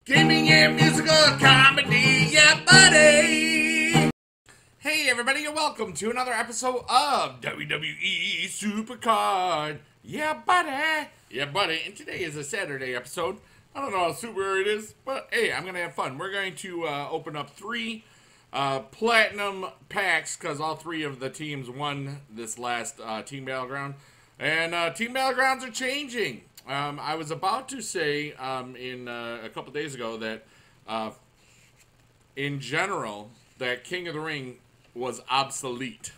Gaming and musical comedy, yeah, buddy! Hey, everybody, and welcome to another episode of WWE Supercard. Yeah, buddy! Yeah, buddy, and today is a Saturday episode. I don't know how super it is, but hey, I'm going to have fun. We're going to open up three platinum packs, because all three of the teams won this last Team Battleground. And Team Battlegrounds are changing. I was about to say in a couple days ago that in general that King of the Ring was obsolete,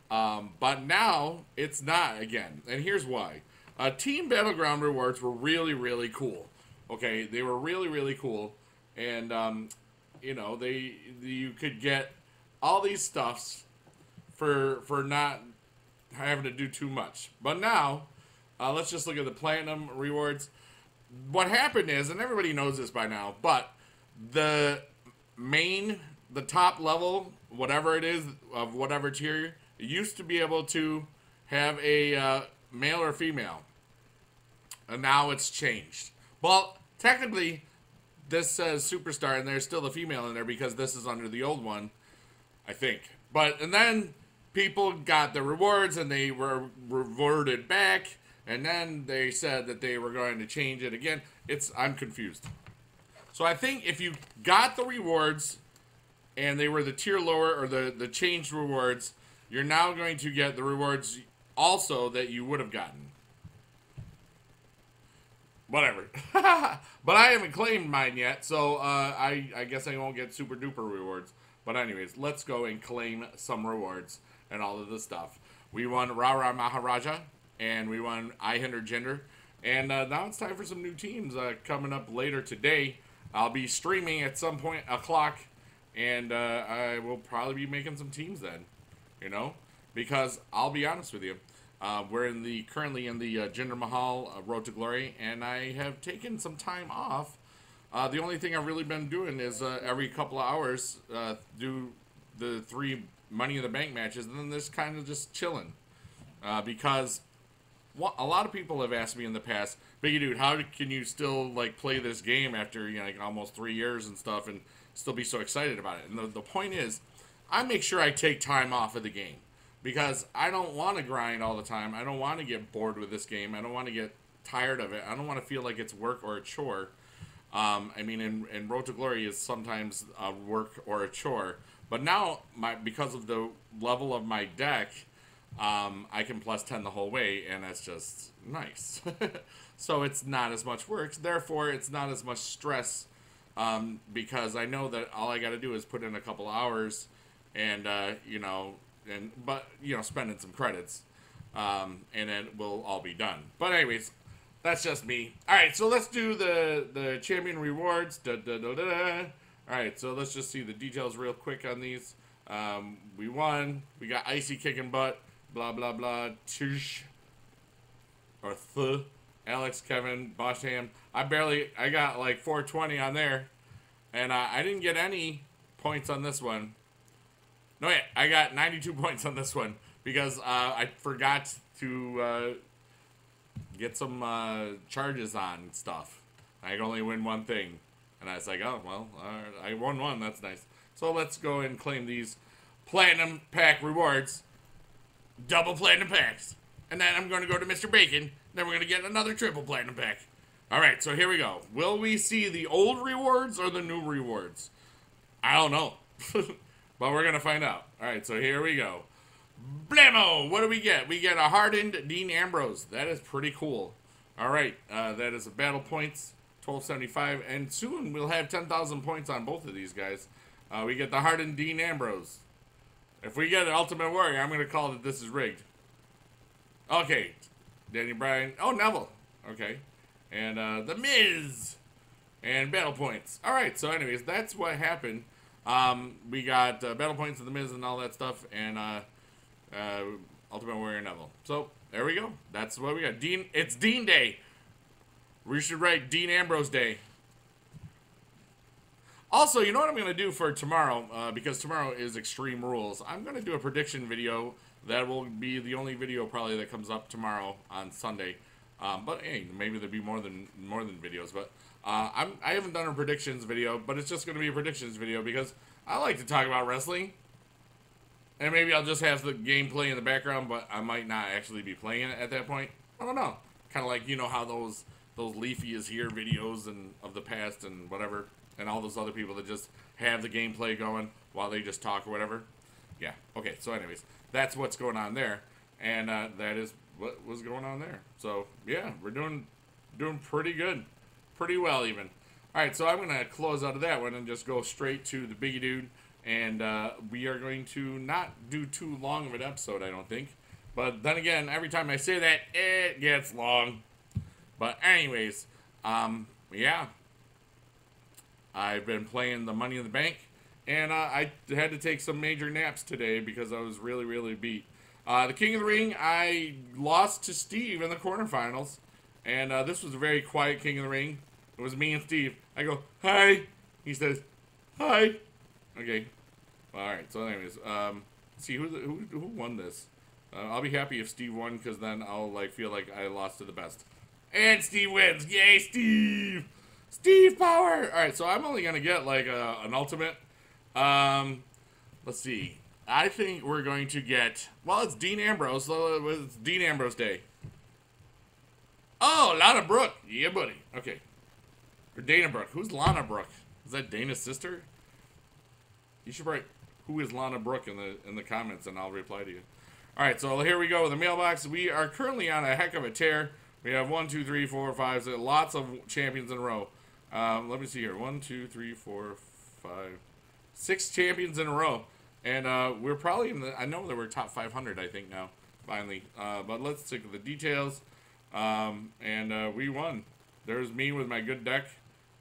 but now it's not again, and here's why. Team Battleground rewards were really cool. Okay, they were really cool, and you know, you could get all these stuffs for not having to do too much. But now let's just look at the platinum rewards. What happened is, and everybody knows this by now, but the top level, whatever it is, of whatever tier, it used to be able to have a male or female. And now it's changed. Well, technically, this says superstar, and there's still a female in there because this is under the old one, I think. And then people got the rewards, and they were reverted back. And then they said that they were going to change it again. I'm confused. So I think if you got the rewards and they were the tier lower or the changed rewards, you're now going to get the rewards also that you would have gotten. Whatever. But I haven't claimed mine yet, so I guess I won't get super duper rewards. But anyways, let's go and claim some rewards and all of this stuff. We won Rara Maharaja. And we won I Hinder Gender. And now it's time for some new teams coming up later today. I'll be streaming at some point o'clock. And I will probably be making some teams then. You know? Because I'll be honest with you. We're currently in the Jinder Mahal Road to Glory. And I have taken some time off. The only thing I've really been doing is every couple of hours do the 3 Money in the Bank matches. And then just kind of just chilling. Because a lot of people have asked me in the past, bigedude, how can you still like play this game after like almost 3 years and stuff and still be so excited about it? And the point is, I make sure I take time off of the game because I don't want to grind all the time. I don't want to get bored with this game. I don't want to get tired of it. I don't want to feel like it's work or a chore. I mean, in Road to Glory is sometimes a work or a chore, but now because of the level of my deck, I can plus 10 the whole way, and that's just nice. So it's not as much work, therefore it's not as much stress, because I know that all I got to do is put in a couple hours, and spending some credits, and it will all be done. But anyways, that's just me. All right, so let's do the champion rewards. All right, so let's just see the details real quick on these. We won. We got Icy kicking butt. Blah, blah, blah, Tish, or Alex, Kevin, Bosham. I got like 420 on there, and I didn't get any points on this one. No, wait, I got 92 points on this one, because I forgot to get some charges on stuff. I could only win one thing, and I was like, oh, well, I won one, that's nice. So let's go and claim these Platinum Pack rewards. Double platinum packs. And then I'm going to go to Mr. Bacon. Then we're going to get another triple platinum pack. Alright, so here we go. Will we see the old rewards or the new rewards? I don't know. But we're going to find out. Alright, so here we go. Blammo! What do we get? We get a hardened Dean Ambrose. That is pretty cool. Alright, that is a battle points. 1275. And soon we'll have 10,000 points on both of these guys. We get the hardened Dean Ambrose. If we get an Ultimate Warrior, I'm going to call that this is rigged. Okay. Danny Bryan. Oh, Neville. Okay. And The Miz. And battle points. Alright, so anyways, that's what happened. We got battle points of The Miz and all that stuff. And Ultimate Warrior Neville. So, there we go. That's what we got. It's Dean Day. We should write Dean Ambrose Day. Also, you know what I'm going to do for tomorrow, because tomorrow is Extreme Rules. I'm going to do a prediction video. That will be the only video probably that comes up tomorrow on Sunday. But hey, maybe there'll be more than videos. But I haven't done a predictions video, but it's just going to be a predictions video because I like to talk about wrestling. And maybe I'll just have the gameplay in the background, but I might not actually be playing it at that point. I don't know. Kind of like, you know how those Leafy is Here videos and of the past and whatever, and all those other people that just have the gameplay going while they just talk or whatever. Yeah. Okay. So, anyways, that's what's going on there, and that is what was going on there. So, yeah, we're doing pretty good, pretty well even. All right. So I'm gonna close out of that one and just go straight to the bigedude, and we are going to not do too long of an episode, I don't think. But then again, every time I say that, it gets long. But anyways, yeah. I've been playing the Money in the Bank, and I had to take some major naps today because I was really, really beat. The King of the Ring, I lost to Steve in the quarterfinals, and this was a very quiet King of the Ring. It was me and Steve. I go, hi. He says, hi. Okay. All right. So anyways, see who won this. I'll be happy if Steve won, because then I'll feel like I lost to the best. And Steve wins. Yay, Steve! Steve power! Alright, so I'm only going to get an ultimate. Let's see. I think we're going to get... Well, it's Dean Ambrose, so it's Dean Ambrose Day. Oh, Lana Brooke. Yeah, buddy. Okay. Or Dana Brooke. Who's Lana Brooke? Is that Dana's sister? You should write, who is Lana Brooke in the comments, and I'll reply to you. Alright, so here we go with the mailbox. We are currently on a heck of a tear. We have 1, 2, 3, 4, 5, 6, lots of champions in a row. Let me see here. 1, 2, 3, 4, 5, 6 champions in a row. And we're probably in the... I know that we're top 500, I think, now. Finally. But let's take the details. And we won. There's me with my good deck.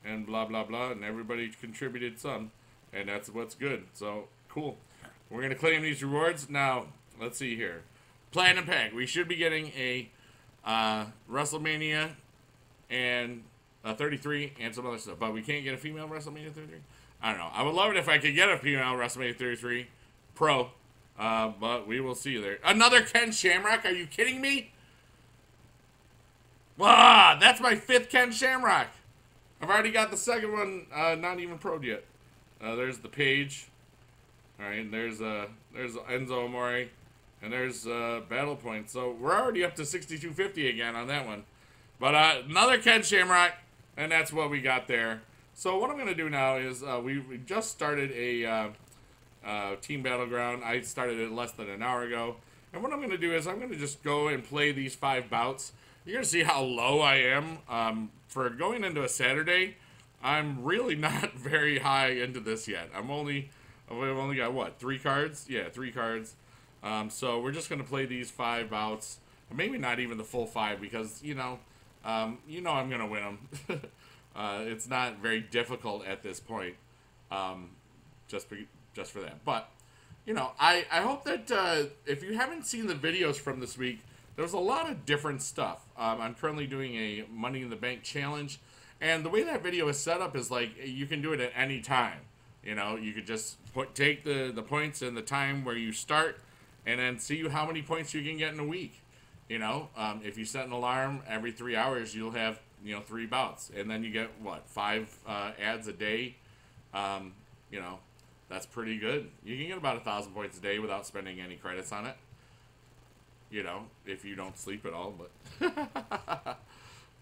And blah, blah, blah. And everybody contributed some. And that's what's good. So, cool. We're going to claim these rewards. Now, let's see here. Platinum Pack. We should be getting a WrestleMania and 33 and some other stuff. But we can't get a female WrestleMania 33. I don't know. I would love it if I could get a female WrestleMania 33 Pro. But we will see there. Another Ken Shamrock? Are you kidding me? Wow, that's my 5th Ken Shamrock. I've already got the second one not even pro'd yet. There's the page. Alright, and there's Enzo Amore. And there's battle points. So we're already up to 6250 again on that one. But another Ken Shamrock. And that's what we got there. So what I'm going to do now is we just started a team battleground. I started it less than an hour ago. And what I'm going to do is I'm going to just go and play these 5 bouts. You're going to see how low I am. For going into a Saturday, I'm really not very high into this yet. I've only got, what, 3 cards? Yeah, 3 cards. So we're just going to play these 5 bouts. Maybe not even the full 5 because, you know I'm going to win them. It's not very difficult at this point. Just for that. But, I hope that if you haven't seen the videos from this week, there's a lot of different stuff. I'm currently doing a Money in the Bank challenge. And the way that video is set up is you can do it at any time. You could just take the points and the time where you start and then see how many points you can get in a week. If you set an alarm every 3 hours, you'll have, 3 bouts. And then you get, 5 ads a day. That's pretty good. You can get about 1,000 points a day without spending any credits on it. If you don't sleep at all, but...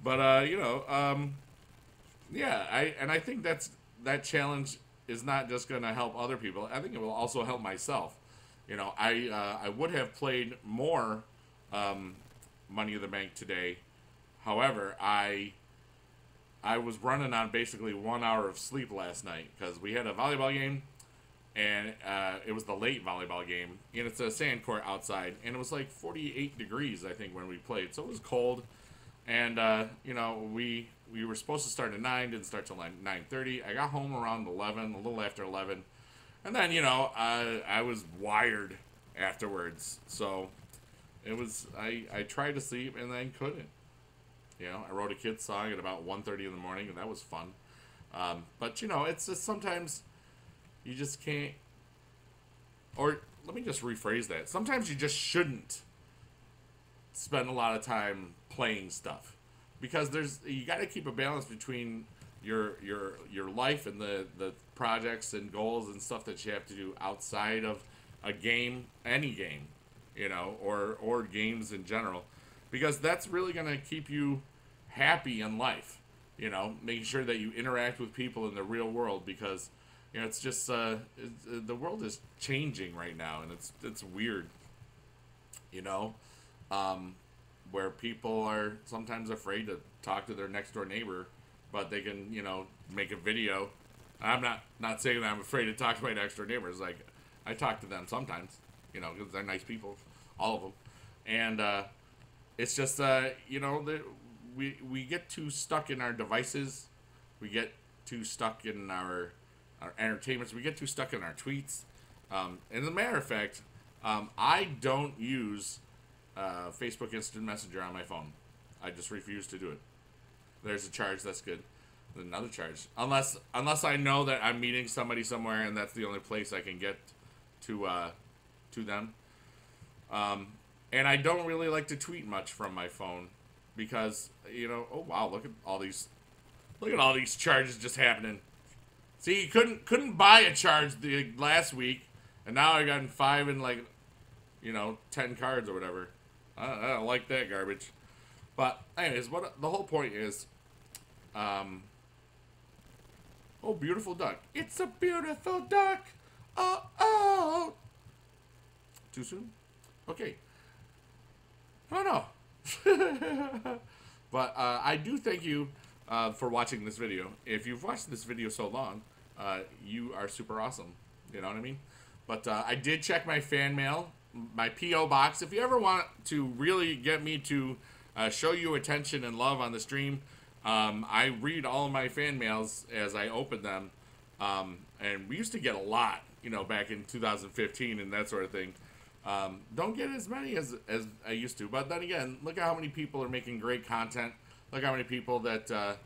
but, yeah, I think that challenge is not just going to help other people. I think it will also help myself. I would have played more Money in the Bank today. However, I was running on basically 1 hour of sleep last night because we had a volleyball game, and it was the late volleyball game, and it's a sand court outside, and it was 48 degrees, I think, when we played, so it was cold, and, we were supposed to start at 9, didn't start till 9:30. I got home around 11, a little after 11, and then, I was wired afterwards, so it was, I tried to sleep and then couldn't. I wrote a kid's song at about 1:30 in the morning, and that was fun. But, it's just sometimes you just can't, or let me just rephrase that. Sometimes you just shouldn't spend a lot of time playing stuff. Because you got to keep a balance between your life and the projects and goals and stuff that you have to do outside of a game, any game, you know, or games in general, because that's really going to keep you happy in life, you know, making sure that you interact with people in the real world, because you know it's just the world is changing right now, and it's weird, you know, where people are sometimes afraid to talk to their next door neighbor, but they can, you know, make a video. I'm not saying that I'm afraid to talk to my next door neighbors. Like, I talk to them sometimes, you know, because they're nice people, all of them, and it's just you know, we get too stuck in our devices, we get too stuck in our entertainments, we get too stuck in our tweets. And as a matter of fact, I don't use Facebook Instant Messenger on my phone. I just refuse to do it. There's a charge, that's good. Another charge, unless I know that I'm meeting somebody somewhere and that's the only place I can get to them. And I don't really like to tweet much from my phone, because, you know, oh wow, look at all these charges just happening. See, you couldn't buy a charge the last week, and now I got 5 in, like, you know, 10 cards or whatever. I don't like that garbage. But anyways, what the whole point is, oh, beautiful duck. It's a beautiful duck. Oh, oh. Too soon? Okay. Oh, no. But I do thank you for watching this video. If you've watched this video so long, you are super awesome. You know what I mean? But I did check my fan mail, my P.O. box. If you ever want to really get me to show you attention and love on the stream, I read all of my fan mails as I open them. And we used to get a lot, you know, back in 2015 and that sort of thing. Don't get as many as I used to. But then again, look at how many people are making great content. Look how many people that,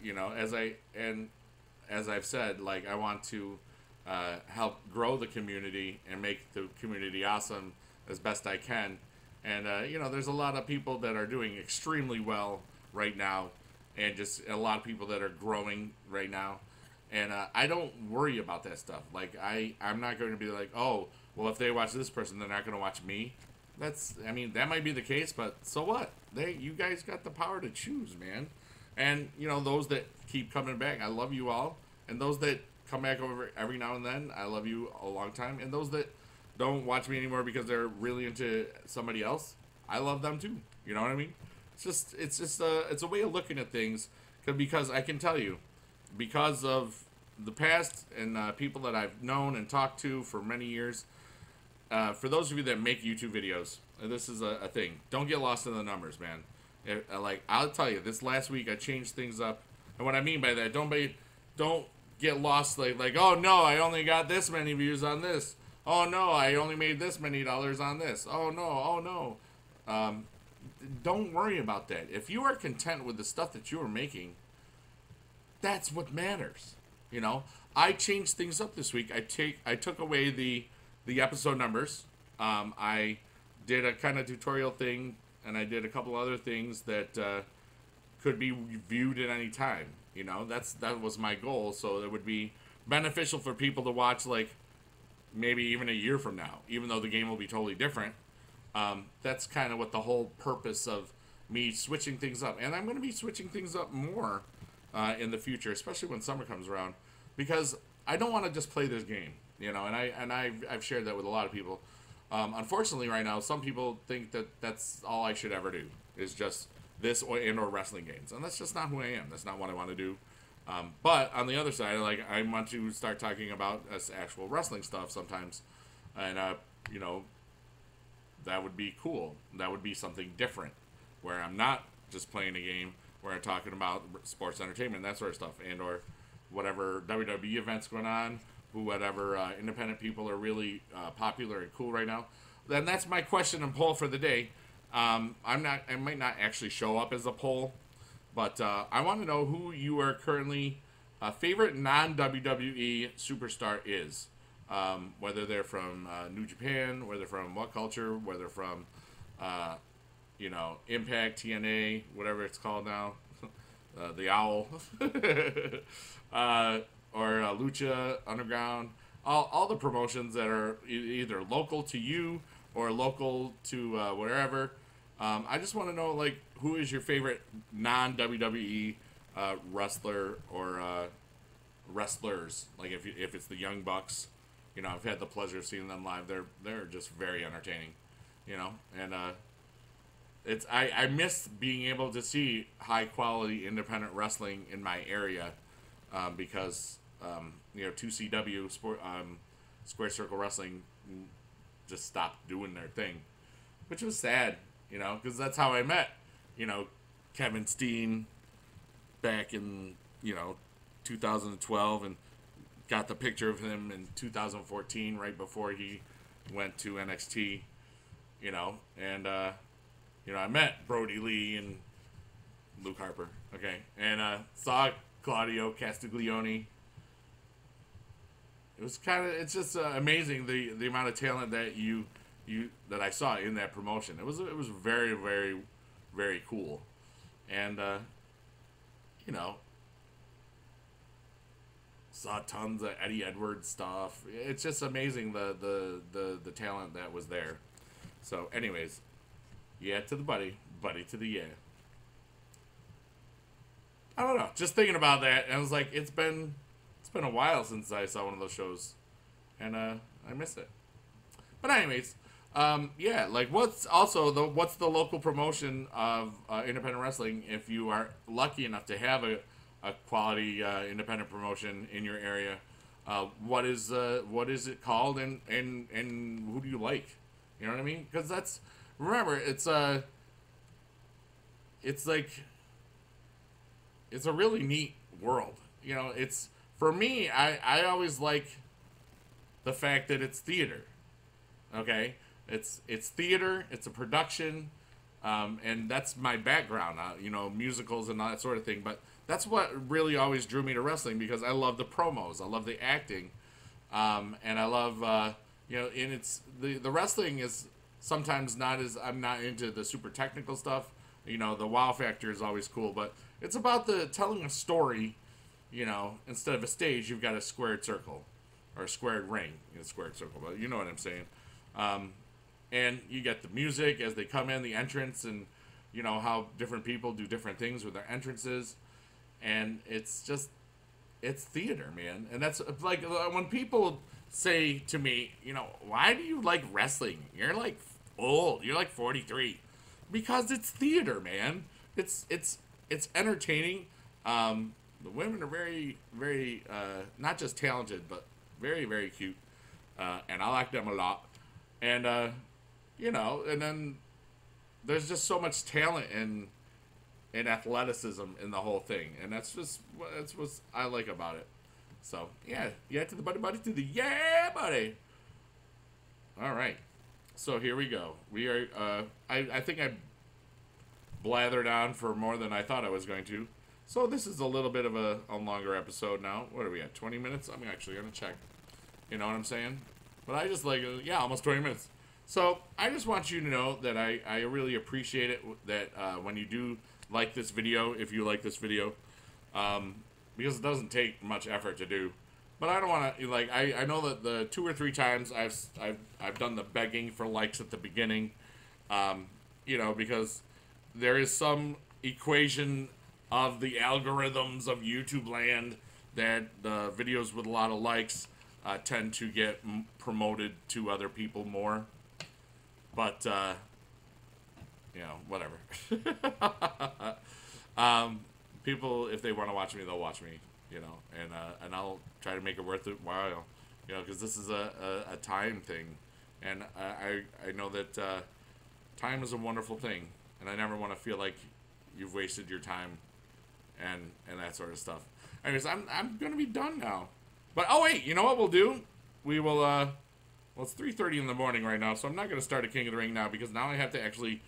you know, as I've said, like, I want to help grow the community and make the community awesome as best I can. And, you know, there's a lot of people that are doing extremely well right now, and just a lot of people that are growing right now. And I don't worry about that stuff. Like, I'm not going to be like, oh, well, if they watch this person, they're not going to watch me. I mean, that might be the case, but so what? You guys got the power to choose, man. And, you know, those that keep coming back, I love you all. And those that come back over every now and then, I love you a long time. And those that don't watch me anymore because they're really into somebody else, I love them too. You know what I mean? It's a way of looking at things, because I can tell you, because of the past and people that I've known and talked to for many years, for those of you that make YouTube videos, this is a thing. Don't get lost in the numbers, man. Like, I'll tell you, this last week I changed things up, and what I mean by that, don't get lost like, oh no, I only got this many views on this. Oh no, I only made this many dollars on this. Oh no. Don't worry about that. If you are content with the stuff that you are making, that's what matters. You know, I changed things up this week. I took away the episode numbers. I did a kind of tutorial thing, and I did a couple other things that could be viewed at any time. You know, that was my goal, so it would be beneficial for people to watch, like, maybe even a year from now, even though the game will be totally different. That's kind of what the whole purpose of me switching things up. And I'm going to be switching things up more in the future, especially when summer comes around, because I don't want to just play this game, you know, and I've shared that with a lot of people. Unfortunately, right now, some people think that that's all I should ever do, is just this or wrestling games. And that's just not who I am. That's not what I want to do. But on the other side, like, I want to start talking about actual wrestling stuff sometimes. And, you know, that would be cool. That would be something different, where I'm not just playing a game, where I'm talking about sports entertainment, that sort of stuff, and or whatever WWE events going on, whatever independent people are really popular and cool right now. Then that's my question and poll for the day. I might not actually show up as a poll, but I want to know who you are currently favorite non-WWE superstar is. Whether they're from New Japan, whether from what culture, whether from, you know, Impact, TNA, whatever it's called now. the Owl, or Lucha Underground. All the promotions that are either local to you or local to wherever. I just want to know, like, who is your favorite non-WWE wrestler or wrestlers? Like, if it's the Young Bucks, you know, I've had the pleasure of seeing them live. They're just very entertaining, you know, and I miss being able to see high quality independent wrestling in my area, because you know, 2CW Square Circle Wrestling just stopped doing their thing, which was sad, you know, because that's how I met, you know, Kevin Steen back in, you know, 2012, and got the picture of him in 2014 right before he went to NXT, you know, and you know, I met Brody Lee and Luke Harper, okay, and saw Claudio Castiglione. It was it's just amazing the amount of talent that that I saw in that promotion. It was very, very, very cool, and you know, saw tons of Eddie Edwards stuff. It's just amazing the talent that was there. So, anyways, yeah to the buddy to the yeah. I don't know. Just thinking about that, and I was like, it's been a while since I saw one of those shows, and I miss it. But anyways, yeah, like what's the local promotion of independent wrestling if you are lucky enough to have a quality independent promotion in your area? What is it called, and who do you like? You know what I mean? Because remember, it's like, it's a really neat world. You know, it's, for me, I always like the fact that it's theater. Okay? It's theater, it's a production, and that's my background, you know, musicals and all that sort of thing. But that's what really always drew me to wrestling, because I love the promos, I love the acting, and I love, you know, and it's, the wrestling is sometimes I'm not into the super technical stuff. You know, the wow factor is always cool, but it's about the telling a story. You know, instead of a stage, you've got a squared circle, or a squared ring, a squared circle, but you know what I'm saying. And you get the music as they come in, the entrance, and you know how different people do different things with their entrances, and it's theater, man. And that's like, when people say to me, you know, why do you like wrestling? You're like old. You're like 43, because it's theater, man. It's entertaining. The women are very, very, not just talented, but very, very cute. And I like them a lot. And, you know, and then there's just so much talent and athleticism in the whole thing. And that's what I like about it. So, yeah to the buddy to the yeah, buddy. All right. So here we go. We are, I think I blathered on for more than I thought I was going to. So this is a little bit of a longer episode now. What are we at, 20 minutes? I'm actually going to check. You know what I'm saying? But I just like, yeah, almost 20 minutes. So I just want you to know that I really appreciate it, that when you do like this video, if you like this video, because it doesn't take much effort to do. But I don't want to, like, I know that the 2 or 3 times I've done the begging for likes at the beginning, you know, because there is some equation of the algorithms of YouTube land that the videos with a lot of likes tend to get promoted to other people more. But, you know, whatever. People, if they want to watch me, they'll watch me, you know, and I'll try to make it worth it while, you know, because this is a time thing. And I know that time is a wonderful thing, and I never want to feel like you've wasted your time and that sort of stuff. Anyways, I'm gonna be done now. But oh wait, you know what we'll do? We will well, it's 3:30 in the morning right now, so I'm not gonna start a King of the Ring now, because now I have to actually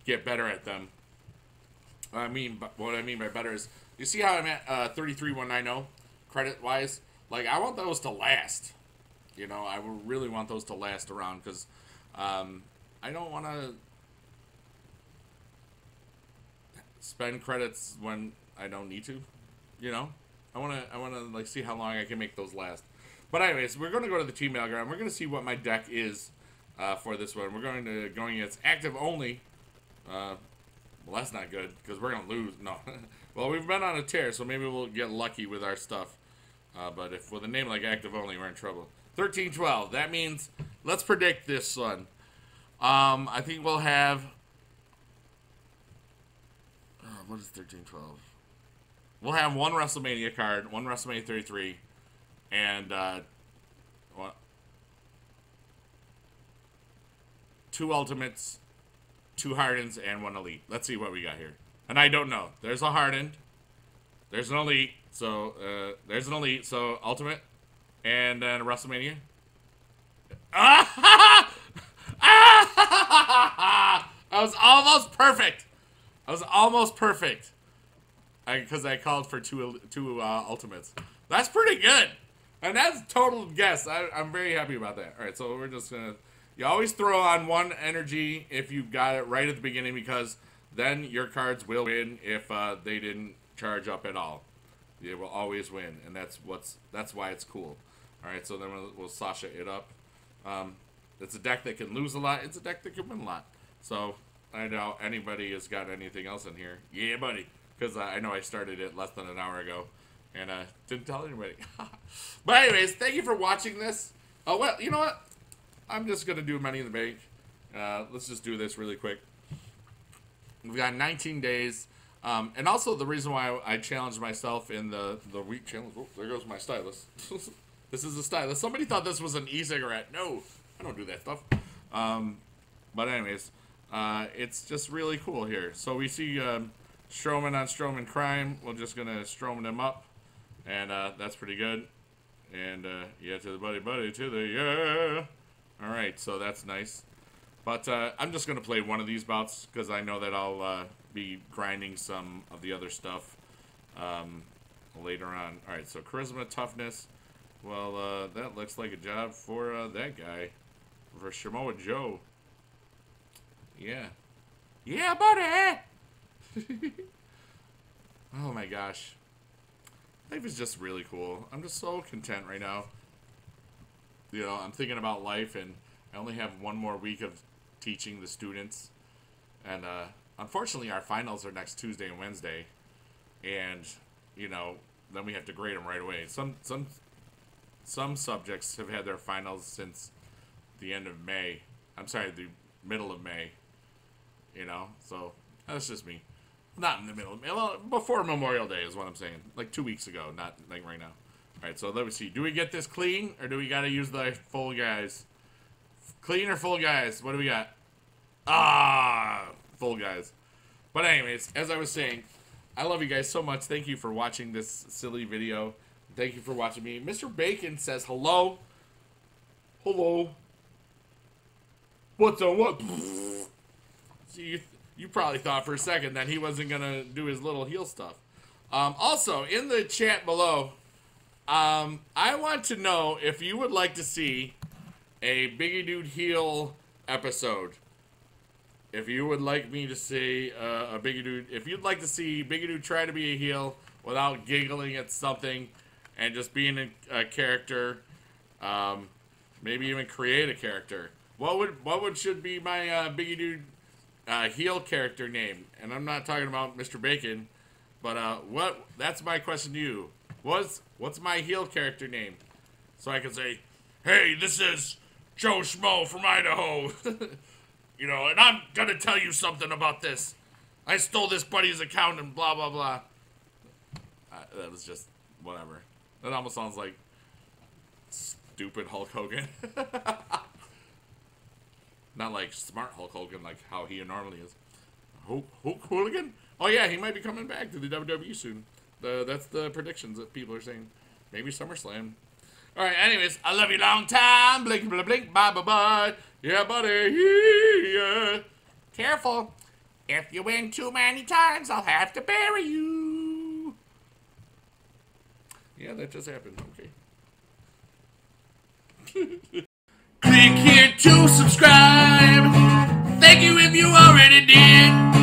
get better at them. What I mean by better is, you see how I'm at 33,190 credit wise? Like, I want those to last. You know, I really want those to last around, because I don't want to spend credits when I don't need to. You know, I wanna like see how long I can make those last. But anyways, we're gonna go to the team battleground. We're gonna see what my deck is for this one. We're going against active only. Well, that's not good because we're gonna lose. No, well, we've been on a tear, so maybe we'll get lucky with our stuff. But if with a name like active only, we're in trouble. 13-12. That means let's predict this one. I think we'll have. What is 13-12? We'll have one WrestleMania card, one WrestleMania 33, and two Ultimates, two Hardens, and one Elite. Let's see what we got here. And I don't know. There's a Hardened. There's an Elite. So there's an Elite. So Ultimate, and then a WrestleMania. I was almost perfect. I was almost perfect. Because I called for two Ultimates. That's pretty good. And that's total guess. I'm very happy about that. All right, so we're just going to... You always throw on one energy if you got it right at the beginning, because then your cards will win if they didn't charge up at all. They will always win, and that's why it's cool. All right, so then we'll Sasha it up. It's a deck that can lose a lot. It's a deck that can win a lot. So I doubt anybody has got anything else in here. Yeah, buddy. Because I know I started it less than an hour ago and didn't tell anybody. But anyways, thank you for watching this. Oh, well, you know what? I'm just going to do Money in the Bank. Let's just do this really quick. We've got 19 days. And also the reason why I challenged myself in the week challenge. Oh, there goes my stylus. This is a stylus. Somebody thought this was an e-cigarette. No, I don't do that stuff. But anyways, it's just really cool here. So we see... Strowman on Strowman Crime. We're just going to Strowman him up. And that's pretty good. And yeah, to the buddy, to the yeah. Alright, so that's nice. But I'm just going to play one of these bouts because I know that I'll be grinding some of the other stuff later on. Alright, so Charisma, Toughness. Well, that looks like a job for that guy. For Samoa Joe. Yeah. Yeah, buddy! Oh my gosh. Life is just really cool. I'm just so content right now. You know, I'm thinking about life, and I only have one more week of teaching the students. And unfortunately, our finals are next Tuesday and Wednesday. And, you know, then we have to grade them right away. Some subjects have had their finals since the end of May. I'm sorry, the middle of May. You know, so that's just me. Not in the middle of May. Well, before Memorial Day is what I'm saying. Like 2 weeks ago, not like right now. Alright, so let me see. Do we get this clean, or do we gotta use the full guys? Clean or full guys? What do we got? Ah, full guys. But anyways, as I was saying, I love you guys so much. Thank you for watching this silly video. Thank you for watching me. Mr. Bacon says hello. Hello. What's on what? See, you probably thought for a second that he wasn't going to do his little heel stuff. Also, in the chat below, I want to know if you would like to see a bigedude heel episode. If you would like me to see a bigedude, if you'd like to see bigedude try to be a heel without giggling at something and just being a character, maybe even create a character. What should be my bigedude heel character name? And I'm not talking about Mr. Bacon, but that's my question to you. What's my heel character name? So I can say, hey, this is Joe Schmo from Idaho. You know, and I'm gonna tell you something about this. I stole this buddy's account and blah, blah, blah. That was just whatever. That almost sounds like stupid Hulk Hogan. Not like smart Hulk Hogan, like how he normally is. Hulk Hooligan? Oh yeah, he might be coming back to the WWE soon. That's the predictions that people are saying. Maybe SummerSlam. Alright, anyways, I love you long time. Blink, blink, blink, bye, bye, bye. Yeah, buddy. Yeah. Careful. If you win too many times, I'll have to bury you. Yeah, that just happened. Okay. Click here to subscribe. Thank you if you already did.